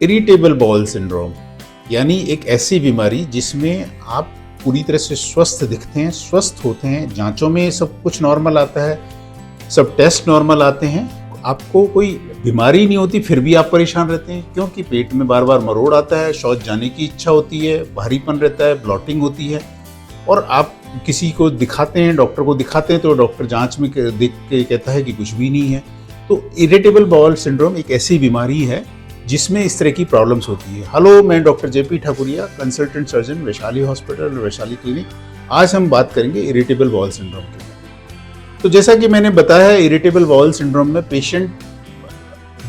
Irritable bowel syndrome यानी एक ऐसी बीमारी जिसमें आप पूरी तरह से स्वस्थ दिखते हैं, स्वस्थ होते हैं, जांचों में सब कुछ नॉर्मल आता है, सब टेस्ट नॉर्मल आते हैं, आपको कोई बीमारी नहीं होती फिर भी आप परेशान रहते हैं क्योंकि पेट में बार बार मरोड़ आता है, शौच जाने की इच्छा होती है, भारीपन रहता है, ब्लॉटिंग होती है और आप किसी को दिखाते हैं, डॉक्टर को दिखाते हैं तो डॉक्टर जांच में देख के कहता है कि कुछ भी नहीं है। तो इरिटेबल बाउल सिंड्रोम एक ऐसी बीमारी है जिसमें इस तरह की प्रॉब्लम्स होती है। हेलो, मैं doctor JP Thakuria, consultant surgeon, Vaishali hospital, Vaishali clinic. आज हम बात करेंगे इरिटेबल बाउल सिंड्रोम की। तो जैसा कि मैंने बताया, इरिटेबल बाउल सिंड्रोम में पेशेंट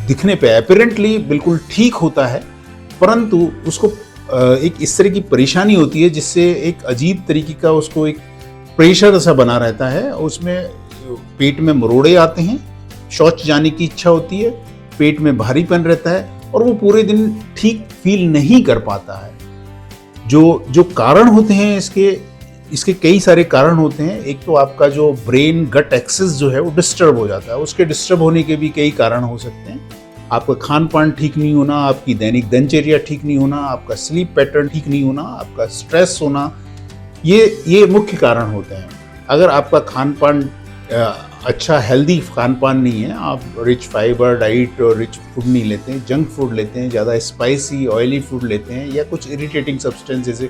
दिखने पे अपीरेंटली बिल्कुल ठीक होता है, परंतु उसको एक इस तरह की परेशानी होती है जिससे एक अजीब तरीके का उसको एक प्रेशर सा बना रहता है। उसमें पेट में मरोड़े आते हैं, शौच जाने की इच्छा होती है, पेट में भारीपन रहता है और वो पूरे दिन ठीक फील नहीं कर पाता है। जो कारण होते हैं इसके कई सारे कारण होते हैं। एक तो आपका जो ब्रेन गट एक्सेस जो है वो डिस्टर्ब हो जाता है। उसके डिस्टर्ब होने के भी कई कारण हो सकते हैं। आपका खान पान ठीक नहीं होना, आपकी दैनिक दिनचर्या ठीक नहीं होना, आपका स्लीप पैटर्न ठीक नहीं होना, आपका स्ट्रेस होना, ये मुख्य कारण होते हैं। अगर आपका खान पान अच्छा हेल्दी खान पान नहीं है, आप रिच फाइबर डाइट और रिच फूड नहीं लेते हैं, जंक फूड लेते हैं, ज़्यादा स्पाइसी ऑयली फूड लेते हैं या कुछ इरिटेटिंग सब्सटेंस जैसे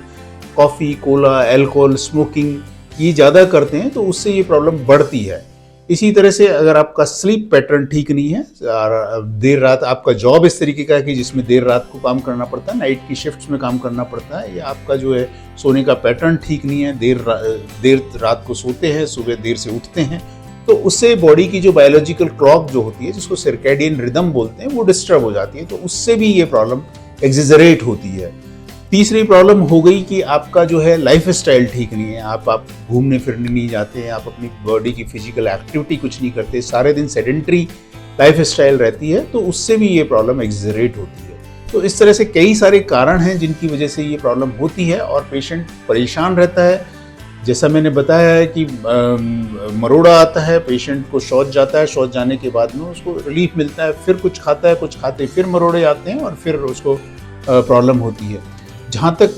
कॉफ़ी, कोला, अल्कोहल, स्मोकिंग ये ज़्यादा करते हैं तो उससे ये प्रॉब्लम बढ़ती है। इसी तरह से अगर आपका स्लीप पैटर्न ठीक नहीं है, देर रात आपका जॉब इस तरीके का है कि जिसमें देर रात को काम करना पड़ता है, नाइट की शिफ्ट्स में काम करना पड़ता है, या आपका जो है सोने का पैटर्न ठीक नहीं है, देर रात को सोते हैं, सुबह देर से उठते हैं, तो उससे बॉडी की जो बायोलॉजिकल क्लॉक जो होती है जिसको सर्कैडियन रिदम बोलते हैं वो डिस्टर्ब हो जाती है। तो उससे भी ये प्रॉब्लम एक्सेजरेट होती है। तीसरी प्रॉब्लम हो गई कि आपका जो है लाइफ स्टाइल ठीक नहीं है, आप घूमने फिरने नहीं जाते हैं, आप अपनी बॉडी की फिजिकल एक्टिविटी कुछ नहीं करते, सारे दिन सेडेंट्री लाइफ स्टाइल रहती है, तो उससे भी ये प्रॉब्लम एक्सेजरेट होती है। तो इस तरह से कई सारे कारण हैं जिनकी वजह से ये प्रॉब्लम होती है और पेशेंट परेशान रहता है। जैसा मैंने बताया है कि मरोड़ा आता है, पेशेंट को शौच जाता है, शौच जाने के बाद में उसको रिलीफ मिलता है, फिर कुछ खाता है, कुछ खाते फिर मरोड़े आते हैं और फिर उसको प्रॉब्लम होती है। जहाँ तक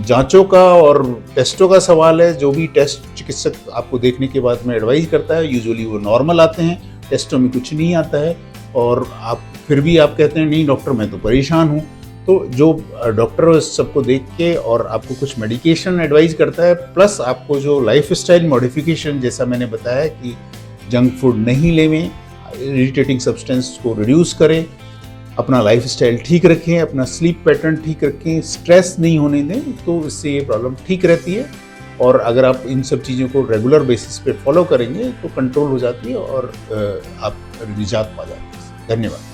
जांचों का और टेस्टों का सवाल है, जो भी टेस्ट चिकित्सक आपको देखने के बाद में एडवाइस करता है, यूजुअली वो नॉर्मल आते हैं, टेस्टों में कुछ नहीं आता है और फिर भी आप कहते हैं नहीं डॉक्टर मैं तो परेशान हूँ। तो जो डॉक्टर सबको देख के और आपको कुछ मेडिकेशन एडवाइस करता है, प्लस आपको जो लाइफ स्टाइल मॉडिफिकेशन जैसा मैंने बताया कि जंक फूड नहीं लेवें, इरिटेटिंग सब्सटेंस को रिड्यूस करें, अपना लाइफ स्टाइल ठीक रखें, अपना स्लीप पैटर्न ठीक रखें, स्ट्रेस नहीं होने दें, तो इससे ये प्रॉब्लम ठीक रहती है। और अगर आप इन सब चीज़ों को रेगुलर बेसिस पे फॉलो करेंगे तो कंट्रोल हो जाती है और आप निजात पा जाते हैं। धन्यवाद।